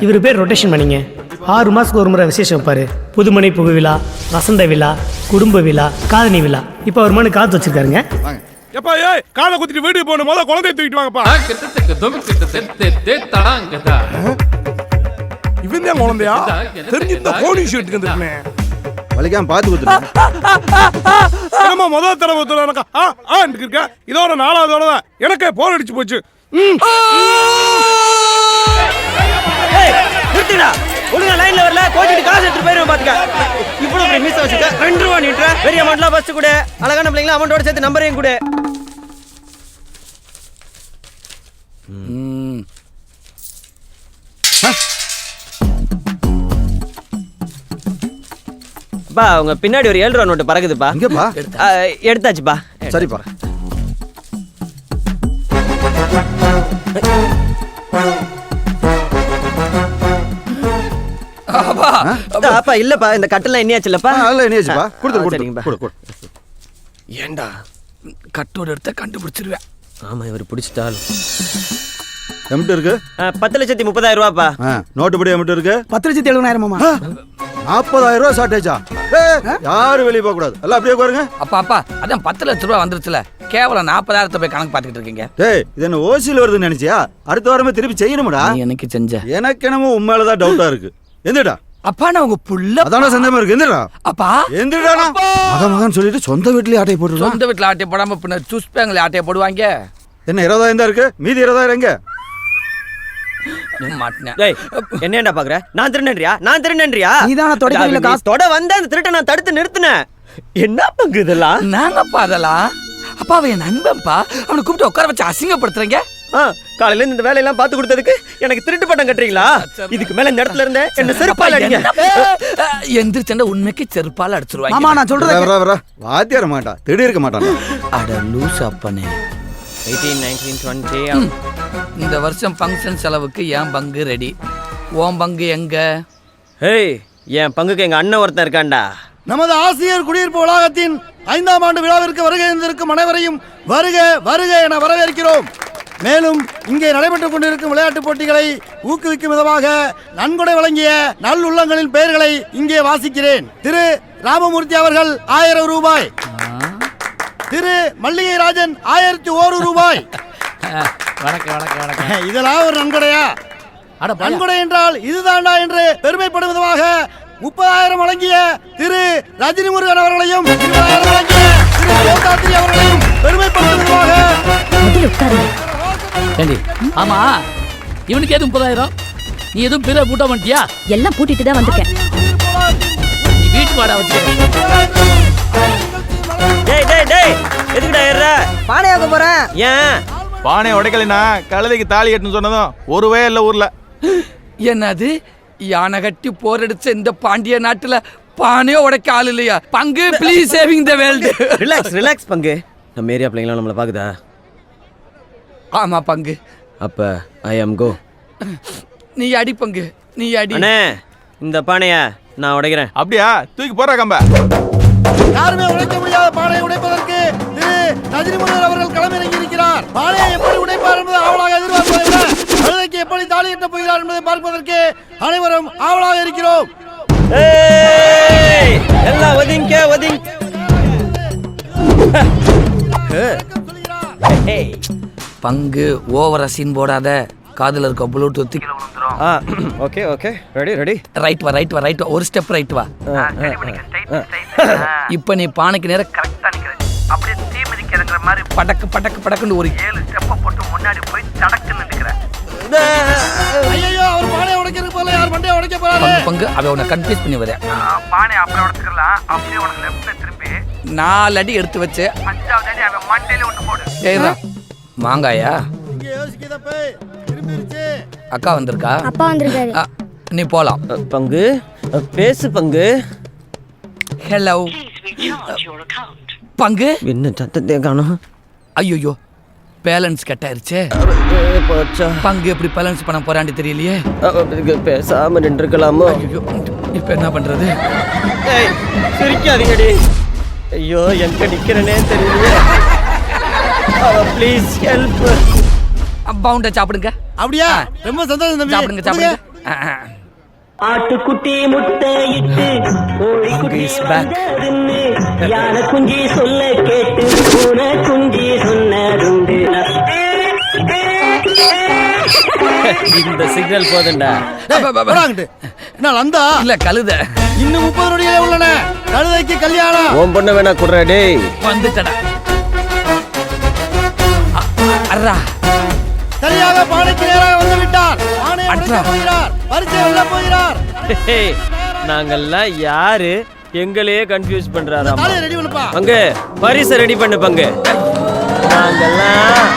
இவர் பேர் ரொட்டேஷன் பண்ணிங்க. 6 மாதத்துக்கு ஒரு முறை விசேஷம் வைப்பாரு. புதுமனை புகு விழா, வசந்த விழா, குடும்ப விழா, காதணி விழா. இப்போ அவர் மனு காத்து வச்சிருக்காருங்க. எப்பா ஏய் காலை குத்திட்டு வீட்டுக்கு போகணும். முதல்ல குழந்தைய தூக்கிட்டு வாங்கப்பா. இவன் தான் குழந்தையா? தெரிஞ்சு இந்த போலீஸ் ஷீட்டுக்கு வந்துருக்கேன். வலிக்காம பார்த்து கொடுத்துருங்க. என்னம்மா முதல் தடவை ஒத்துறானக்கா? இருக்க இதோட 4வது தடவை எனக்கே போர் அடிச்சு போச்சு. ஒழுங்கா லைன்ல வரல, கோச்சிட்டு காசு எடுத்து போயிருவேன் பாத்துக்க. இவ்வளவு பெரிய மீச வச்சுக்க 2 ரூபா நீட்டுற. பெரிய அமௌண்ட்லாம் ஃபர்ஸ்ட் கூட, அழகான பிள்ளைங்களா அமௌண்டோட சேர்த்து நம்பரையும் கூட. பா உங்க பின்னாடி ஒரு 7 ரூபா நோட்டு பறக்குதுப்பா. எங்கப்பா? எடுத்தாச்சுப்பா. சரிப்பா. அப்பா இல்லப்பா, இந்த கட்டெல்லாம் எண்ணியாச்சுல்லப்பா. நல்ல எண்ணியாச்சுப்பா. கொடுத்துரு. ஏண்டா கட்டோட எடுத்த கண்டுபிடிச்சிருவேன். ஆமா இவர் பிடிச்சிட்டாலும். எம்பிட்டு இருக்கு? 10,30,000 ரூபாப்பா. நோட்டு படி எம்பிட்டு இருக்கு? 10,70,000. 40,000 ரூபா ஷார்டேஜா? யாரும் வெளியே போக கூடாது. எல்லாம் அப்படியே உட்காருங்க. அப்பா அதான் 10 லட்சம் ரூபா வந்துருச்சுல, கேவலம் 40,000 போய் கணக்கு பார்த்துக்கிட்டு இருக்கீங்க. டேய் இது என்ன ஓசியில் வருதுன்னு நினைச்சியா? அடுத்த வாரமே திருப்பி செய்யணும்டா. எனக்கு செஞ்ச எனக்கு என்னமோ உண்மையிலதான் டவுட்டா இருக்கு. எந்திரடா. அப்பா நான் உங்க புள்ள அதான சந்தேகமா இருக்கு. எந்திரடா. அப்பா எந்திரடா. மகன் சொல்லிட்டு சொந்த வீட்லயே ஆட்டை போட்டுருவான். சொந்த வீட்டுல ஆட்டையை போடாம பின்ன சூஸ் பேங்க்ல ஆட்டையை போடுவாங்க. என்ன 20,000 தான் இருக்கு, மீதி 20,000 எங்க? என்னடா பாக்குற? நான் திருநன்றியா? நீதான தொடக்கல காசு தொட வந்த அந்த திருட்ட நான் தடுத்து நிறுத்தினேன். என்ன பங்கு இதெல்லாம்? நாங்கப்பா அதெல்லாம். அப்பா அவன் என் நண்பன்பா, அவனை கூப்பிட்டு உட்கார வச்சு அசிங்கப்படுத்துறீங்க. காலையில இந்த வேலையெல்லாம் பார்த்து கொடுத்ததுக்கு எனக்கு திருட்டு பட்டம் கட்டுறீங்களா? இதுக்கு மேல இந்த இடத்துல இருந்தே என்ன செருப்பால் அடிங்க. எந்திரிச்சண்ட உண்மைக்கு செருப்பால் அடிச்சிருவாங்க. ஆமா நான் சொல்றேன். வாத்தியார மாட்டா, திடீர் இருக்க மாட்டான். அட லூஸ் அப்பனே. 18, 19, 20. இந்த வருஷம் ஃபங்க்ஷன் செலவுக்கு என் பங்கு ரெடி. உன் பங்கு எங்க? ஹேய், என் பங்குக்கு எங்க அண்ணன் ஒருத்தன் இருக்கான்டா. நமது ஆசிரியர் குடியிருப்பு வளாகத்தின் 5ஆம் ஆண்டு விழாவிற்கு வருகை இருந்திருக்கும் அனைவரையும் வருக வருக என வரவேற்கிறோம். மேலும் இங்கே நடைபெற்றுக் கொண்டிருக்கும் விளையாட்டுப் போட்டிகளை ஊக்குவிக்கும் விதமாக நன்கொடை வழங்கிய நல்லுள்ளங்களின் பெயர்களை இங்கே வாசிக்கிறேன். திரு ராமமூர்த்தி அவர்கள் 1000 ரூபாய். திரு மல்லிகை ராஜன் 1001 ரூபாய். வணக்கம். இதெல்லாம் ஒரு நன்கொடையா? நன்கொடை என்றால் இதுதாண்டா என்று பெருமைப்படும் விதமாக 30,000 வழங்கிய திரு ரஜினி முருகன் அவர்களையும் 20,000 வழங்கிய திரு கோதாத்ரி அவர்களையும் பெருமைப்படும் விதமாக. ஆமா இவனுக்கு எதுவும் 30,000? நீ எதுவும் பிற பூட்ட மாட்டியா? எல்லாம் பூட்டிட்டு தான் வந்திருக்கேன். நீ வீட்டு வாடா வச்சு. டேய் எதுக்குடா ஏற? பானையாக போறேன். ஏன் பானை உடைக்கலைனா கழுதைக்கு தாலி கட்டுன்னு சொன்னதும் ஒரு வே இல்ல ஊர்ல. என்னது யானை கட்டி போர் அடிச்ச இந்த பாண்டிய நாட்டுல பானையோ உடைக்க ஆள் இல்லையா? பங்கு please saving the world. Relax பங்கு. நம்ம ஏரியா பிள்ளைங்களாம் நம்மள பாக்குதா? ஆமா பங்கு. அப்ப ஐ அம் கோ. நீ அடி பங்கு, நீ அடி. அண்ணே இந்த பானைய நான் உடைக்கிறேன். அப்படியா? தூக்கி போற கம்ப. யாருமே உடைக்க முடியாத பானையை உடைப்பதற்கு திரு ரஜினி முருகன் அவர்கள் களமிறங்கி இருக்கிறார். பானையை எப்படி உடைப்பார் என்பதை ஆவலாக எதிர்பார்ப்பதை விட கழுதைக்கு எப்படி தாலி கட்டப் போகிறார் என்பதை பார்ப்பதற்கு அனைவரும் ஆவலாக இருக்கிறோம். எல்லாம் ஒதுங்க. பங்கு ஓவரா சீன் போடாத. காதுல இருக்க ப்ளூடூத் ஓகே ரெடி. ரைட் வா. ஒரு ஸ்டெப் ரைட் வா. இப்ப நீ பானைக்கு நேரா கரெக்ட்டா நிக்கிற. அப்படியே தீ மிதிக்கிறங்கற மாதிரி படக்கு ஒரு 7 ஸ்டெப் போட்டு முன்னாடி போய் தடக்குன்னு நிக்கிற. ஐயோ அவர் பானையை உடைக்கிறதுக்கு போல யார் மண்டையை உடைக்க போறாரு? பங்கு அவ உன்னை கன்ஃபியூஸ் பண்ணி வர. பானை அப்புறம் உடைச்சுக்கலாம். அப்படியே உனக்கு லெஃப்ட்ல திருப்பி 4 அடி எடுத்து வச்சு 5வது அடி அவன் மண்டையில ஒன்னு போடு. ஏறா மாங்காயா? இங்க யோசிக்கதப்பே திரும்பிருச்சு. அக்கா வந்திருக்கா? அப்பா வந்திருக்காரு. நீ போலாம். பங்கு பேசு பங்கு. ஹலோ பங்கு. என்ன சத்தத்தை காணோம்? ஐயோ பேலன்ஸ் கட் ஆயிருச்சே. பங்கு எப்படி பேலன்ஸ் பண்ண போறான்னு தெரியலையே. பேசாம நின்றுக்கலாமோ? இப்ப என்ன பண்றது? சிரிக்காதீங்கடி. ஐயோ எங்க நிக்கிறனே தெரியலையே. Please help. பவுண்ட சாப்பிடுங்க. அப்படியா? ரொம்ப சந்தோஷம் தம்பி. சாப்பிடுங்க. ஆட்டுக்குட்டி முட்டையிட்டு கோழிக்குட்டி வந்ததுன்னு யானை குஞ்சி சொல்ல கேட்டு பூனை குஞ்சி சொன்னதுண்டு. இந்த சிக்னல் போதுண்டா. என்ன லந்தா இல்ல கழுத இன்னும் 30 நொடிகளே உள்ளன. கழுதைக்கு கல்யாணம். உன் பொண்ணு வேணா குடுறா டேய். வந்துட்டடா. அர்ரா சரியாக பானைக்கு நேராக வந்து விட்டார். பானை அட்ரா. போகிறார். பரிசை வெல்ல போகிறார். நாங்கெல்லாம் யாரு எங்களையே கன்ஃபியூஸ் பண்றாராம். தாலியை ரெடி பண்ணுப்பா. பங்கு பரிசை ரெடி பண்ணு பங்கு. நாங்கெல்லாம்